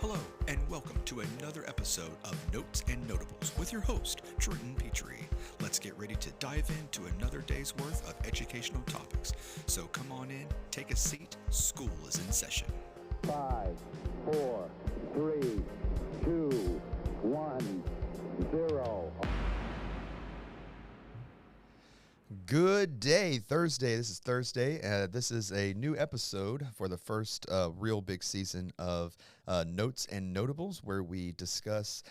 Hello, and welcome to another episode of Notes and Notables with your host, Jordan Petrie. Let's get ready to dive into another day's worth of educational topics. So come on in, take a seat, school is in session. 5, 4, 3, 2, 1, 0. Good day, Thursday. This is Thursday. This is a new episode for the first real big season of Notes and Notables, where we discuss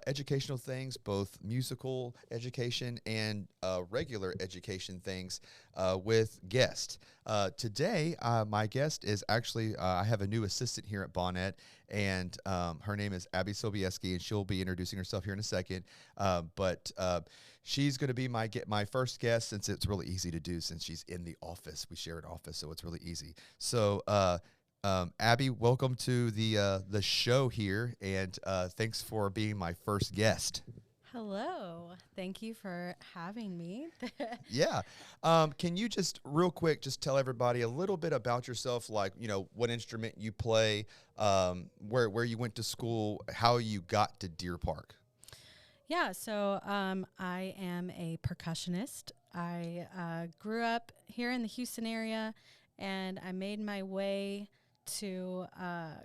educational things, both musical education and regular education things with guests. Today, my guest is actually, I have a new assistant here at Bonnet, and her name is Abbey Sobieski, and she'll be introducing herself here in a second. But she's going to be my first guest, since it's really easy to do since she's in the office. We share an office, so it's really easy. So, Abbey, welcome to the show here, and thanks for being my first guest. Hello. Thank you for having me. Yeah. Can you just real quick just tell everybody a little bit about yourself, like, what instrument you play, where you went to school, how you got to Deer Park? Yeah, so I am a percussionist. I grew up here in the Houston area, and I made my way to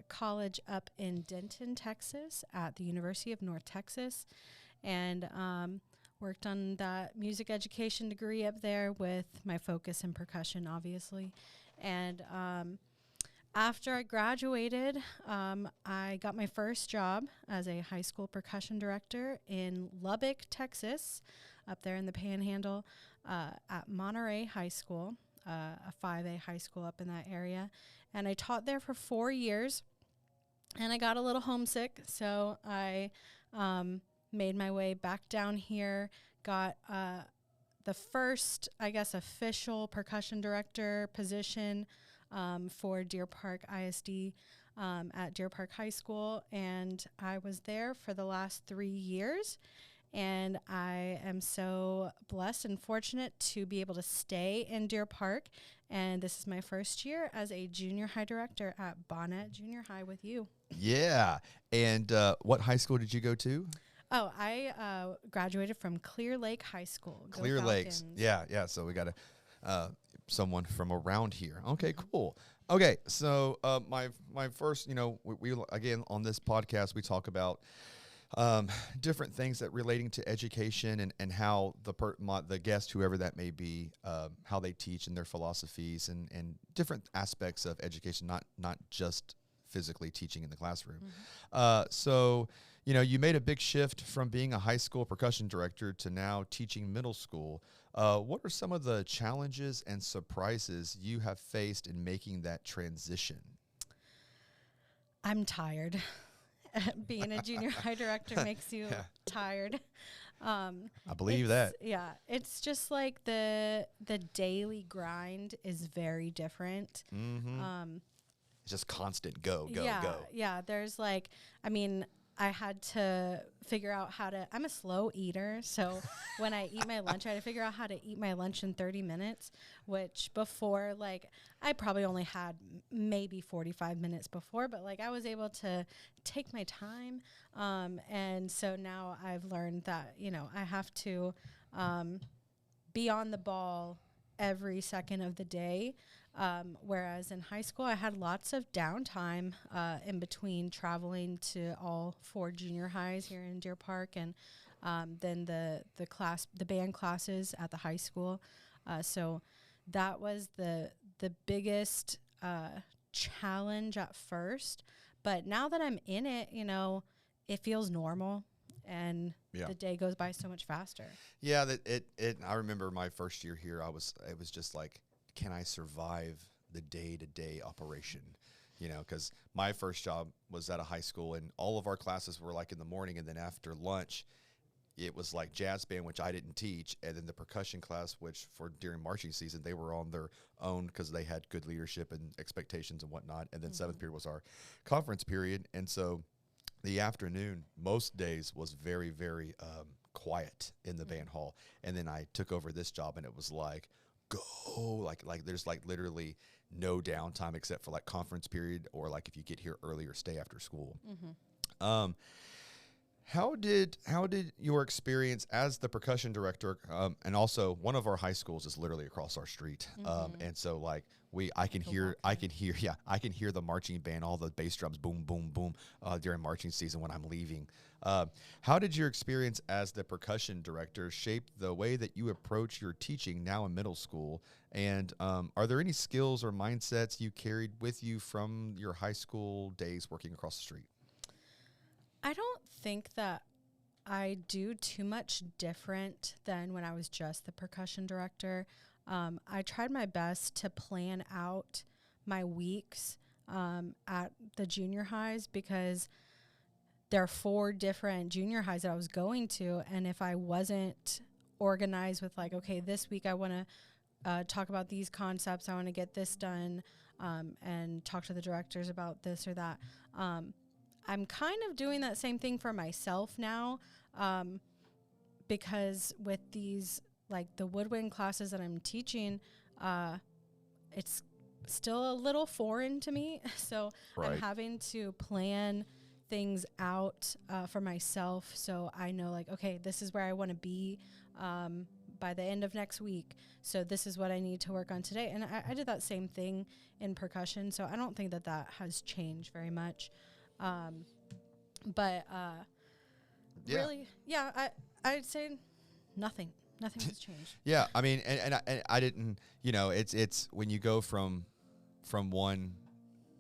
college up in Denton, Texas, at the University of North Texas, and worked on that music education degree up there with my focus in percussion, obviously. And after I graduated, I got my first job as a high school percussion director in Lubbock, Texas, up there in the Panhandle, at Monterey High School, a 5A high school up in that area. And I taught there for 4 years, and I got a little homesick, so I made my way back down here, got the first, I guess, official percussion director position for Deer Park ISD at Deer Park High School, and I was there for the last 3 years, and I am so blessed and fortunate to be able to stay in Deer Park, and this is my first year as a junior high director at Bonnet Junior High with you. Yeah. And what high school did you go to? Oh, I graduated from Clear Lake High School. Go Clear Lakes. Falcons. Yeah. So we got someone from around here. Okay, cool. Okay, so my first, we again on this podcast we talk about different things that relating to education and how the guest, whoever that may be, how they teach and their philosophies and different aspects of education, not just physically teaching in the classroom. So, you made a big shift from being a high school percussion director to now teaching middle school. What are some of the challenges and surprises you have faced in making that transition? I'm tired. Being a junior high director makes you tired. I believe that. Yeah, it's just like the daily grind is very different. Mm-hmm. It's just constant go. Yeah, there's I had to figure out I'm a slow eater, so when I eat my lunch, I had to figure out how to eat my lunch in 30 minutes, which before, I probably only had maybe 45 minutes before, but, I was able to take my time, and so now I've learned that, I have to be on the ball every second of the day. Whereas in high school, I had lots of downtime in between traveling to all 4 junior highs here in Deer Park, and then the band classes at the high school. So that was the biggest challenge at first. But now that I'm in it, it feels normal, and the day goes by so much faster. Yeah, I remember my first year here. It was just like, can I survive the day-to-day operation? Because my first job was at a high school, and all of our classes were in the morning, and then after lunch, it was like jazz band, which I didn't teach, and then the percussion class, which during marching season, they were on their own because they had good leadership and expectations and whatnot. And then seventh period was our conference period. And so the afternoon, most days, was very, very quiet in the band hall. And then I took over this job, and it was like, go, like there's like literally no downtime except for like conference period, or like if you get here early or stay after school. How did your experience as the percussion director, and also one of our high schools is literally across our street, and so like I can hear the marching band, all the bass drums, boom boom boom, during marching season when I'm leaving. How did your experience as the percussion director shape the way that you approach your teaching now in middle school? And are there any skills or mindsets you carried with you from your high school days working across the street? I don't think that I do too much different than when I was just the percussion director. I tried my best to plan out my weeks at the junior highs, because there are 4 different junior highs that I was going to. And if I wasn't organized with like, okay, this week I want to talk about these concepts, I want to get this done, and talk to the directors about this or that. I'm kind of doing that same thing for myself now, because with these, like the woodwind classes that I'm teaching, it's still a little foreign to me. So Right. I'm having to plan things out for myself, so I know like, okay, this is where I want to be by the end of next week. So this is what I need to work on today. And I did that same thing in percussion, so I don't think that has changed very much. But really, I'd say nothing has changed. Yeah, I mean, and I didn't, it's when you go from one,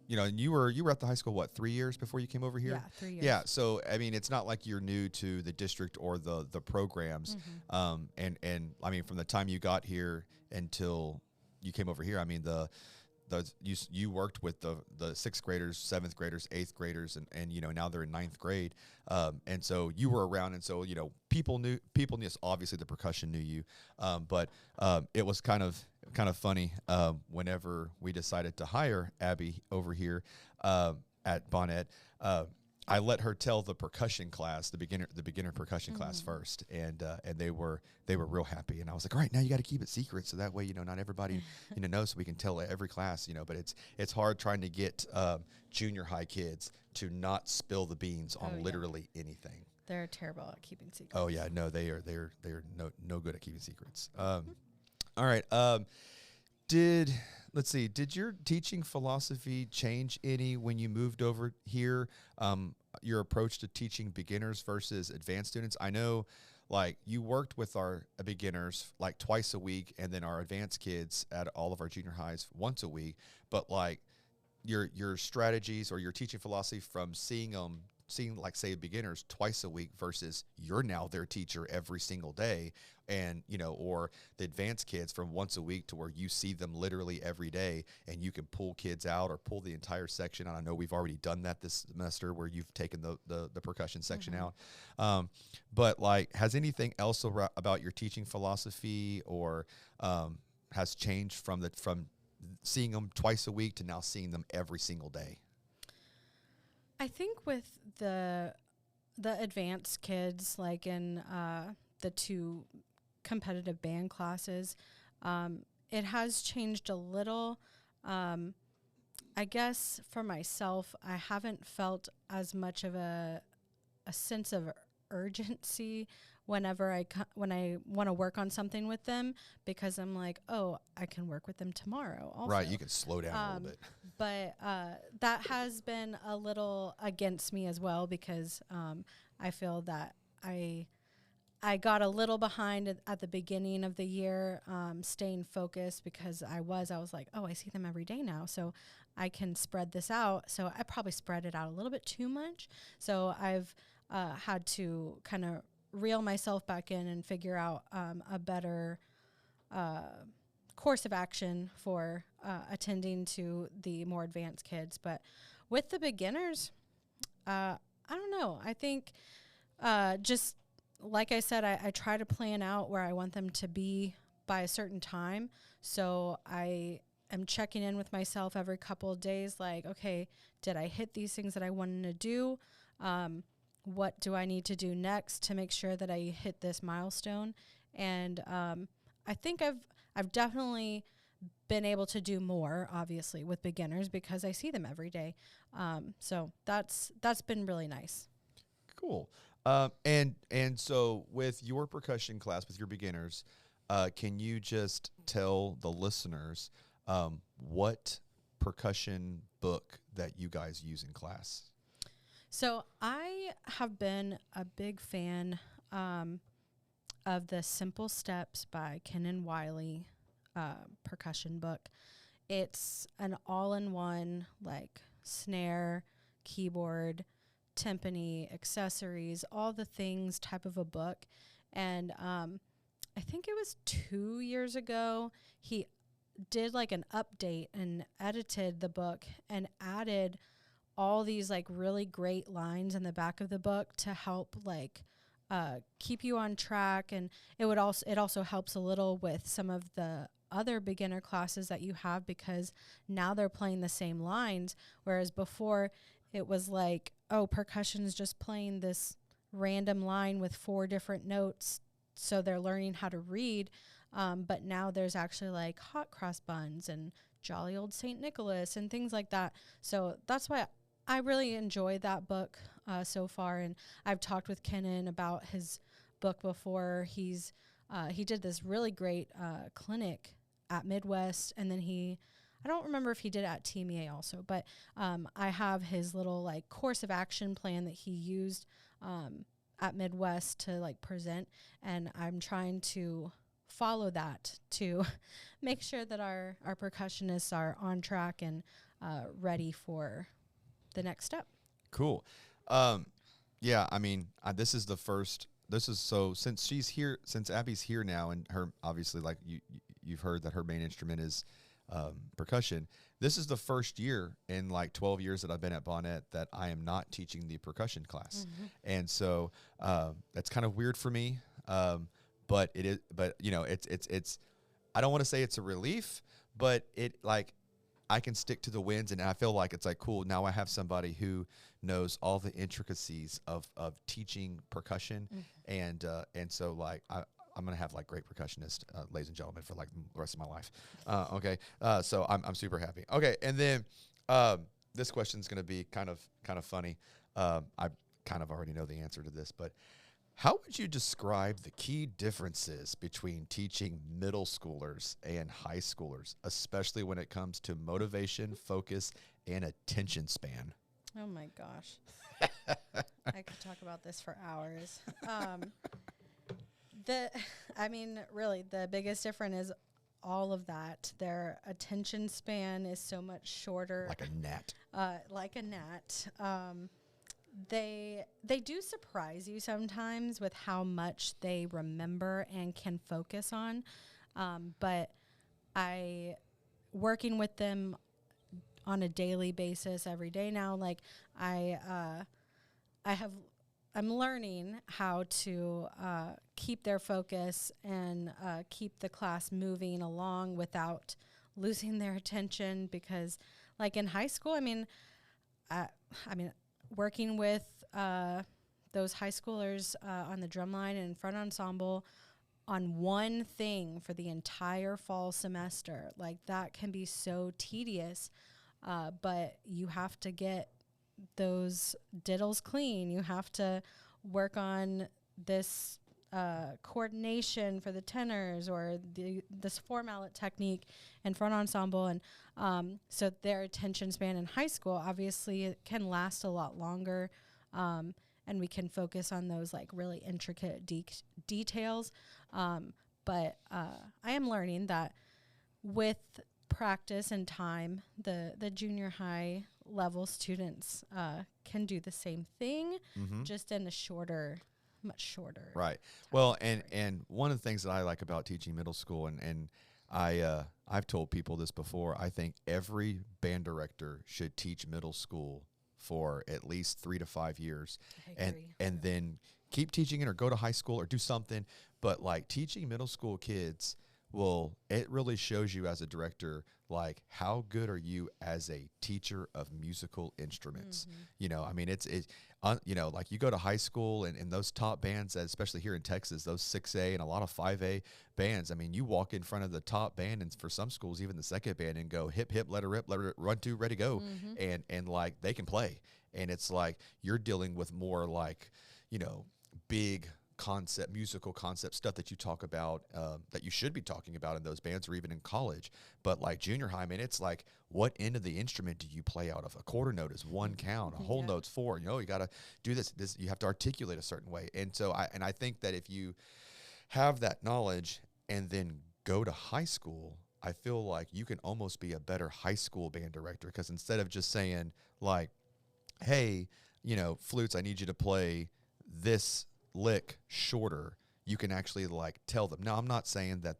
and you were at the high school, what, 3 years before you came over here? Yeah, 3 years. Yeah, so I mean, it's not like you're new to the district or the programs, and I mean, from the time you got here until you came over here, I mean, you worked with the 6th graders, 7th graders, 8th graders, and now they're in 9th grade, and so you were around, and so people knew. Obviously, the percussion knew you, but it was kind of funny whenever we decided to hire Abby over here at Bonnet. I let her tell the percussion class, the beginner percussion class first, and they were real happy. And I was like, all right, now you got to keep it secret, so that way not everybody knows, so we can tell every class, But it's hard trying to get junior high kids to not spill the beans on literally anything. They're terrible at keeping secrets. Oh yeah, no, they're no good at keeping secrets. All right. Did your teaching philosophy change any when you moved over here? Your approach to teaching beginners versus advanced students? I know, like, you worked with our beginners like twice a week, and then our advanced kids at all of our junior highs once a week. But like your strategies or your teaching philosophy from seeing like, say, beginners twice a week versus you're now their teacher every single day, and or the advanced kids from once a week to where you see them literally every day, and you can pull kids out or pull the entire section. And I know we've already done that this semester where you've taken the percussion section out. But like, has anything else about your teaching philosophy or has changed from seeing them twice a week to now seeing them every single day? I think with the advanced kids, like in the 2 competitive band classes, it has changed a little. I guess for myself, I haven't felt as much of a sense of urgency whenever when I want to work on something with them, because I'm like, oh, I can work with them tomorrow also. Right, you can slow down a little bit. But that has been a little against me as well, because I feel that I got a little behind at the beginning of the year, staying focused, because I was like, oh, I see them every day now, so I can spread this out. So I probably spread it out a little bit too much. So I've had to kind of reel myself back in and figure out a better course of action for attending to the more advanced kids. But with the beginners, I don't know. I think just like I said, I try to plan out where I want them to be by a certain time. So I am checking in with myself every couple of days, like, okay, did I hit these things that I wanted to do? What do I need to do next to make sure that I hit this milestone? And I think I've definitely been able to do more, obviously, with beginners because I see them every day. So that's been really nice. Cool. And so with your percussion class, with your beginners, can you just tell the listeners what percussion book that you guys use in class? So I have been a big fan of the Simple Steps by Ken Wiley percussion book. It's an all-in-one like snare, keyboard, timpani, accessories, all the things type of a book. And I think it was 2 years ago, he did like an update and edited the book and added all these like really great lines in the back of the book to help like keep you on track. And it also helps a little with some of the other beginner classes that you have, because now they're playing the same lines, whereas before it was like, oh, percussion is just playing this random line with 4 different notes, so they're learning how to read. But now there's actually like hot cross buns and jolly old St. Nicholas and things like that. So that's why I really enjoy that book so far. And I've talked with Kenan about his book before. He did this really great clinic at Midwest, and then I don't remember if he did it at TMEA also, but I have his little like course of action plan that he used at Midwest to like present, and I'm trying to follow that to make sure that our percussionists are on track and ready for the next step. Cool. Yeah, I mean, this is the first. This is so since she's here, since Abby's here now, and her obviously like you've heard that her main instrument is percussion. This is the first year in like 12 years that I've been at Bonnet that I am not teaching the percussion class, and so that's kind of weird for me. But it is. But you know, it's. I don't want to say it's a relief, but it like. I can stick to the wins, and I feel like it's like cool. Now I have somebody who knows all the intricacies of teaching percussion, and so like I'm gonna have like great percussionists, ladies and gentlemen, for like the rest of my life. Okay, so I'm super happy. Okay, and then this question is gonna be kind of funny. I kind of already know the answer to this, but how would you describe the key differences between teaching middle schoolers and high schoolers, especially when it comes to motivation, focus, and attention span? Oh my gosh. I could talk about this for hours. Really, the biggest difference is all of that. Their attention span is so much shorter. Like a gnat. Like a gnat. They do surprise you sometimes with how much they remember and can focus on. But working with them on a daily basis every day now, like I'm learning how to keep their focus and keep the class moving along without losing their attention, because like in high school, working with those high schoolers on the drumline and front ensemble on one thing for the entire fall semester, like that can be so tedious, but you have to get those diddles clean. You have to work on this coordination for the tenors, or this 4-mallet technique in front ensemble. And so their attention span in high school, obviously it can last a lot longer, and we can focus on those like really intricate details. But I am learning that with practice and time, the junior high level students can do the same thing, just in a much shorter. Right. Well, and one of the things that I like about teaching middle school, and I've told people this before, I think every band director should teach middle school for at least 3 to 5 years, and then keep teaching it or go to high school or do something. But like teaching middle school kids well, it really shows you as a director, like how good are you as a teacher of musical instruments? You know, I mean, you know, like you go to high school and those top bands, especially here in Texas, those 6A and a lot of 5A bands. I mean, you walk in front of the top band and for some schools, even the second band, and go hip, hip, let her rip, let her run to, ready, go. And like they can play. And it's like you're dealing with more like, you know, big musical concept stuff that you talk about, that you should be talking about in those bands or even in college. But like junior high, man, it's like, what end of the instrument do you play out of? A quarter note is one count, a whole note's four. You know, you got to do this, you have to articulate a certain way. And so I think that if you have that knowledge and then go to high school, I feel like you can almost be a better high school band director, because instead of just saying like, hey, you know, flutes, I need you to play this lick shorter, you can actually like tell them. Now, I'm not saying that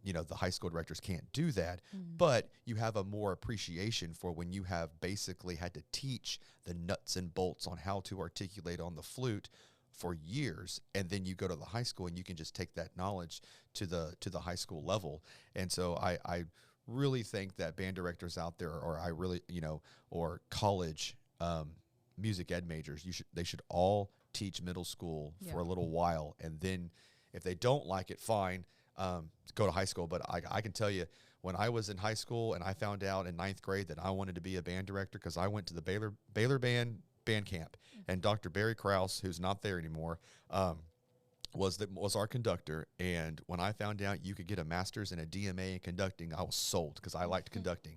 you know, the high school directors can't do that, but you have a more appreciation for when you have basically had to teach the nuts and bolts on how to articulate on the flute for years, and then you go to the high school and you can just take that knowledge to the high school level. And so I really think that band directors out there, or college music ed majors, they should all teach middle school for a little while, and then if they don't like it, fine, go to high school. But I can tell you, when I was in high school and I found out in 9th grade that I wanted to be a band director, because I went to the Baylor band camp, and Dr. Barry Krause, who's not there anymore, was our conductor. And when I found out you could get a master's and a DMA in conducting, I was sold, because I liked conducting.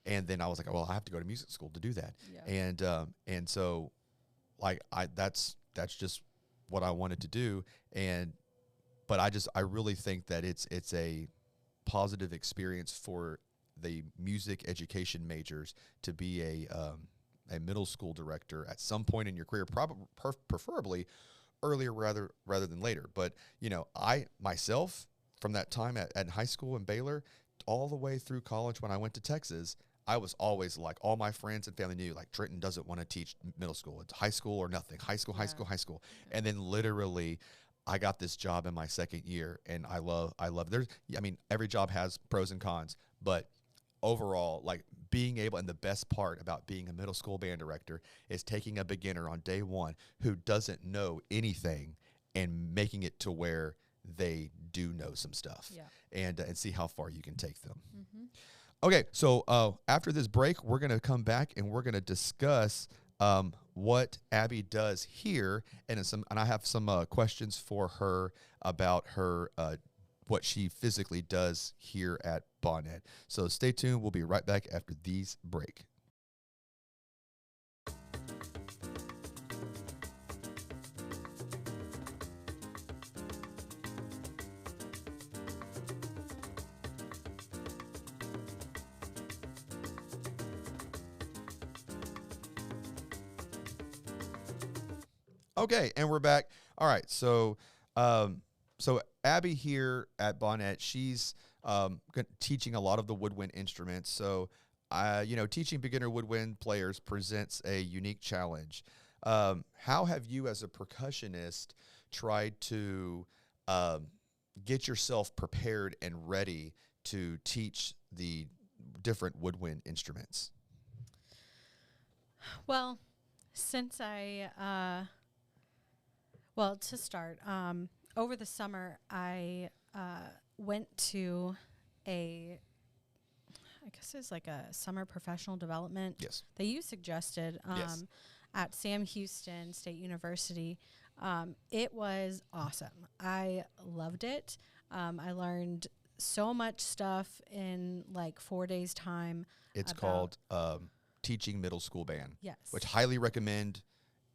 And then I was like, well, I have to go to music school to do that. And so like that's just what I wanted to do. But I really think that it's a positive experience for the music education majors to be a middle school director at some point in your career, preferably earlier rather than later. But you know, I myself, from that time at high school in Baylor all the way through college when I went to Texas, I was always like, all my friends and family knew, like, Trenton doesn't want to teach middle school. It's high school or nothing. High school. And then literally I got this job in my second year, and I love every job has pros and cons, but overall, like, being able, and the best part about being a middle school band director is taking a beginner on day one who doesn't know anything and making it to where they do know some stuff, and see how far you can take them. Okay, so after this break, we're going to come back and we're going to discuss what Abbey does here, and I have some questions for her about her what she physically does here at Bonnet. So stay tuned. We'll be right back after these break. Okay, and we're back. All right, so Abbey here at Bonnet, she's teaching a lot of the woodwind instruments. So, teaching beginner woodwind players presents a unique challenge. How have you, as a percussionist, tried to get yourself prepared and ready to teach the different woodwind instruments? Well, since to start, over the summer, I went to I guess it's like a summer professional development that you suggested at Sam Houston State University. It was awesome. I loved it. I learned so much stuff in like 4 days' time. It's called Teaching Middle School Band. Yes. Which highly recommend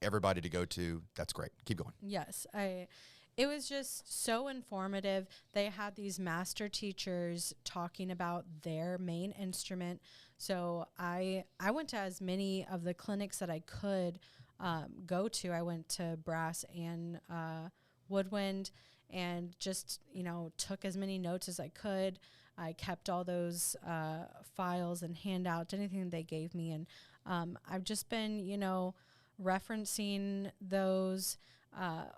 everybody to go to. That's great. Keep going. Yes. It was just so informative. They had these master teachers talking about their main instrument. So I went to as many of the clinics that I could go to. I went to brass and woodwind, and just, took as many notes as I could. I kept all those files and handouts, anything they gave me. And I've just been, referencing those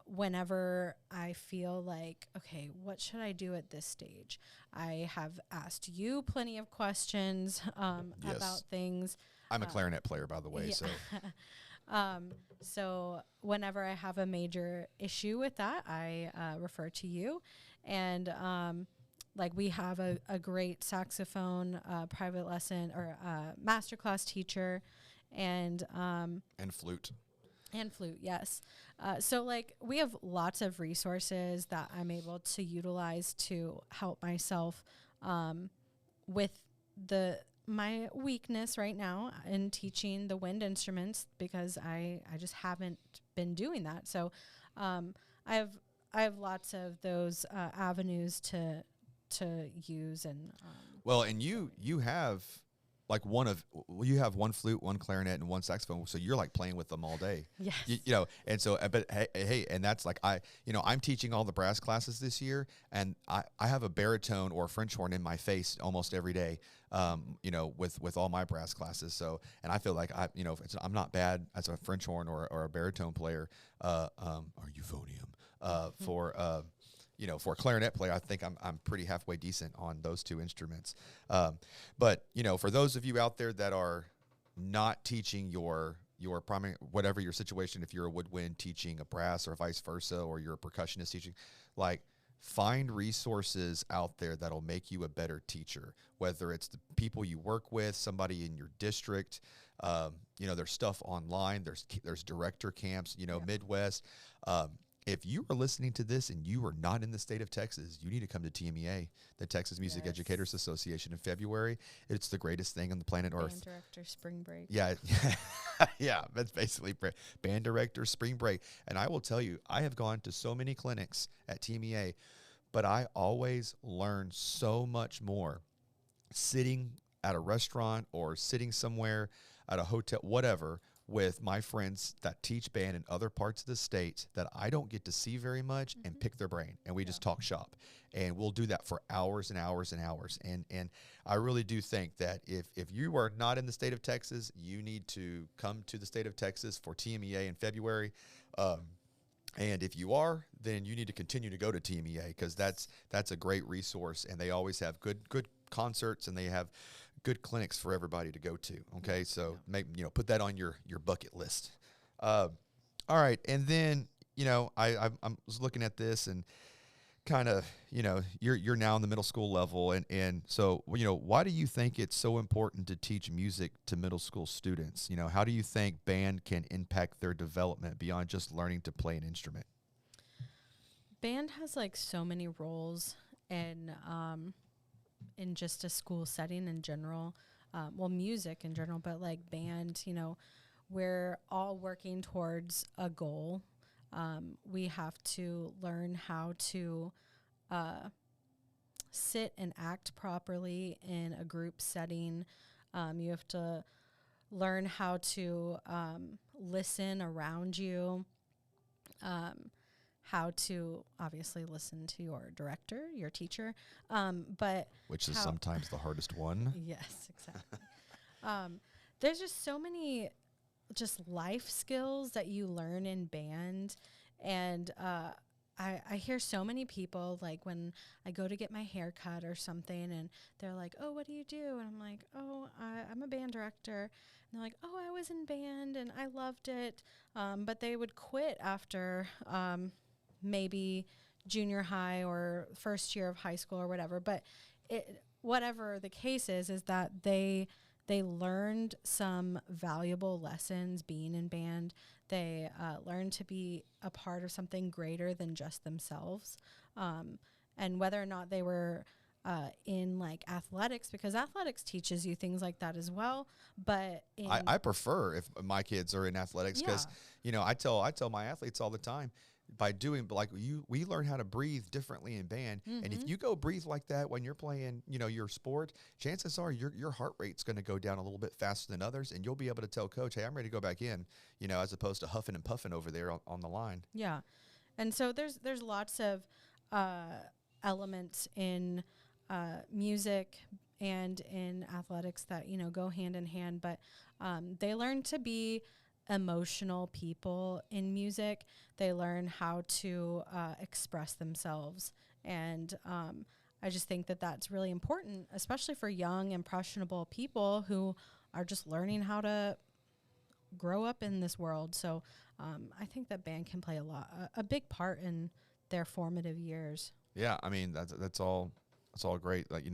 whenever I feel like, okay, what should I do at this stage? I have asked you plenty of questions Yes. about things. I'm a clarinet player, by the way. Yeah. So So whenever I have a major issue with that, I refer to you. And like we have a great saxophone private lesson or masterclass teacher, and flute. and flute, yes. So like we have lots of resources that I'm able to utilize to help myself with my weakness right now in teaching the wind instruments, because I just haven't been doing that. So I have lots of those avenues to use. And Well, and you have like you have one flute, one clarinet, and one saxophone. So you're like playing with them all day. yes. You know, and so, but hey, and that's like I'm teaching all the brass classes this year, and I have a baritone or a French horn in my face almost every day, with all my brass classes. So, and I feel like I'm not bad as a French horn or a baritone player, or euphonium, for a clarinet player. I think I'm pretty halfway decent on those two instruments. But for those of you out there that are not teaching your primary, whatever your situation, if you're a woodwind teaching a brass or vice versa, or you're a percussionist teaching, like find resources out there that'll make you a better teacher, whether it's the people you work with, somebody in your district. There's stuff online. There's director camps, Midwest. If you are listening to this and you are not in the state of Texas, you need to come to TMEA, the Texas Music Yes. Educators Association, in February. It's the greatest thing on the planet Earth. Band director spring break. Yeah. Yeah, that's basically band director spring break. And I will tell you, I have gone to so many clinics at TMEA, but I always learn so much more sitting at a restaurant or sitting somewhere at a hotel, whatever, with my friends that teach band in other parts of the state that I don't get to see very much, and pick their brain, and we just talk shop, and we'll do that for hours and hours and hours. And I really do think that if you are not in the state of Texas, you need to come to the state of Texas for TMEA in February. And if you are, then you need to continue to go to TMEA, because that's a great resource, and they always have good concerts, and they have good clinics for everybody to go to. Okay, so put that on your bucket list. All right, and then I was looking at this and kind of you're now in the middle school level, and so why do you think it's so important to teach music to middle school students? How do you think band can impact their development beyond just learning to play an instrument? Band has like so many roles in just a school setting in general. Music in general, but like band, we're all working towards a goal. We have to learn how to sit and act properly in a group setting. You have to learn how to listen around you, how to obviously listen to your director, your teacher, but which is sometimes the hardest one. Yes, exactly. There's just so many just life skills that you learn in band. And I hear so many people, like when I go to get my hair cut or something, and they're like, oh, what do you do? And I'm like, oh, I'm a band director. And they're like, oh, I was in band and I loved it. But they would quit after maybe junior high or first year of high school or whatever. But whatever the case is that they learned some valuable lessons being in band. They learned to be a part of something greater than just themselves. And whether or not they were in like athletics, because athletics teaches you things like that as well. But I prefer if my kids are in athletics, because I tell my athletes all the time, by doing we learn how to breathe differently in band. And if you go breathe like that when you're playing, your sport, chances are your heart rate's going to go down a little bit faster than others, and you'll be able to tell coach, hey, I'm ready to go back in, as opposed to huffing and puffing over there on the line. Yeah. And so there's lots of elements in music and in athletics that, go hand in hand, but they learn to be emotional people in music. They learn how to express themselves. And I just think that that's really important, especially for young, impressionable people who are just learning how to grow up in this world. So I think that band can play a big part in their formative years. Yeah, I mean that's all great. Like,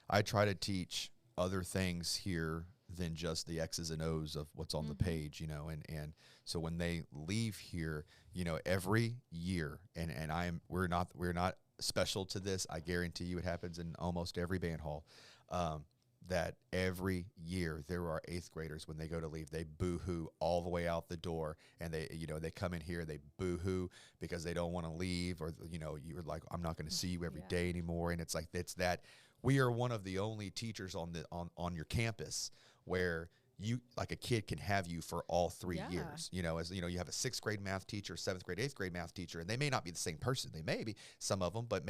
I try to teach other things here than just the X's and O's of what's on the page, and so when they leave here, every year, and we're not special to this. I guarantee you it happens in almost every band hall. That every year there are 8th graders, when they go to leave, they boo-hoo all the way out the door, and they come in here, they boo-hoo because they don't want to leave, or you're like, I'm not going to see you every day anymore. And it's that we are one of the only teachers on your campus where you, like, a kid can have you for all 3 years. You have a 6th grade math teacher, 7th grade, 8th grade math teacher, and they may not be the same person. They may be, some of them, but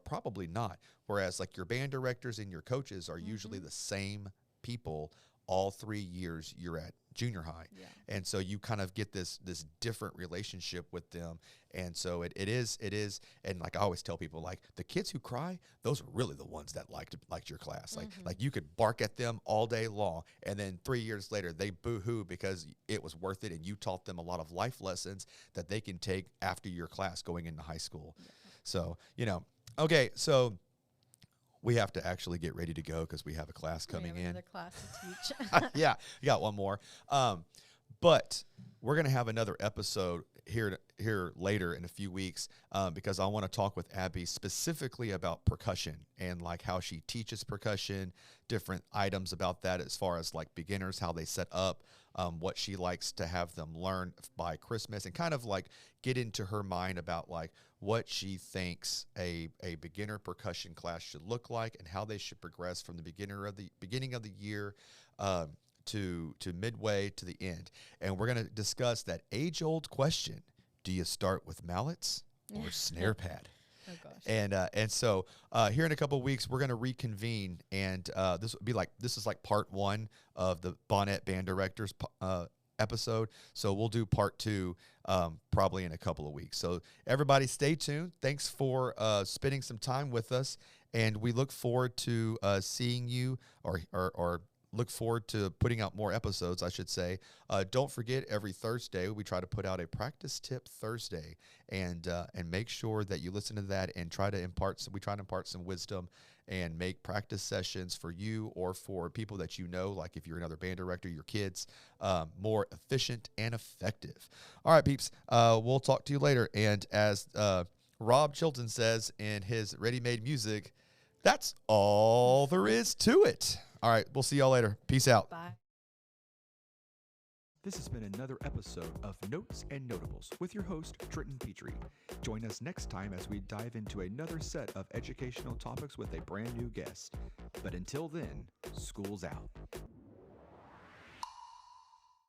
probably not. Whereas, like, your band directors and your coaches are usually the same people all 3 years you're at junior high. Yeah. And so you kind of get this different relationship with them. And so it is, and like I always tell people, like, the kids who cry, those are really the ones that liked your class. Like you could bark at them all day long, and then 3 years later they boo-hoo because it was worth it, and you taught them a lot of life lessons that they can take after your class going into high school. Yeah. So, okay, so we have to actually get ready to go because we have a class coming in. Another class to teach. Yeah, you got one more. But we're going to have another episode here later in a few weeks because I want to talk with Abbey specifically about percussion and like how she teaches percussion, different items about that as far as like beginners, how they set up, what she likes to have them learn by Christmas, and kind of like get into her mind about like what she thinks a beginner percussion class should look like and how they should progress from the beginning of the year to midway to the end. And we're going to discuss that age-old question: do you start with mallets or snare pad? Oh gosh. And so here in a couple of weeks we're going to reconvene, and this is like part 1 of the Bonnet Band Directors episode. So we'll do part 2 probably in a couple of weeks. So everybody stay tuned. Thanks for spending some time with us, and we look forward to seeing you or look forward to putting out more episodes, I should say. Don't forget, every Thursday we try to put out a practice tip Thursday, and make sure that you listen to that and try to impart some wisdom and make practice sessions for you or for people that like if you're another band director, your kids, more efficient and effective. All right, peeps, we'll talk to you later. And as Rob Chilton says in his Ready-Made Music, that's all there is to it. All right, we'll see y'all later. Peace out. Bye. This has been another episode of Notes and Notables with your host, Trenton Petrie. Join us next time as we dive into another set of educational topics with a brand new guest. But until then, school's out.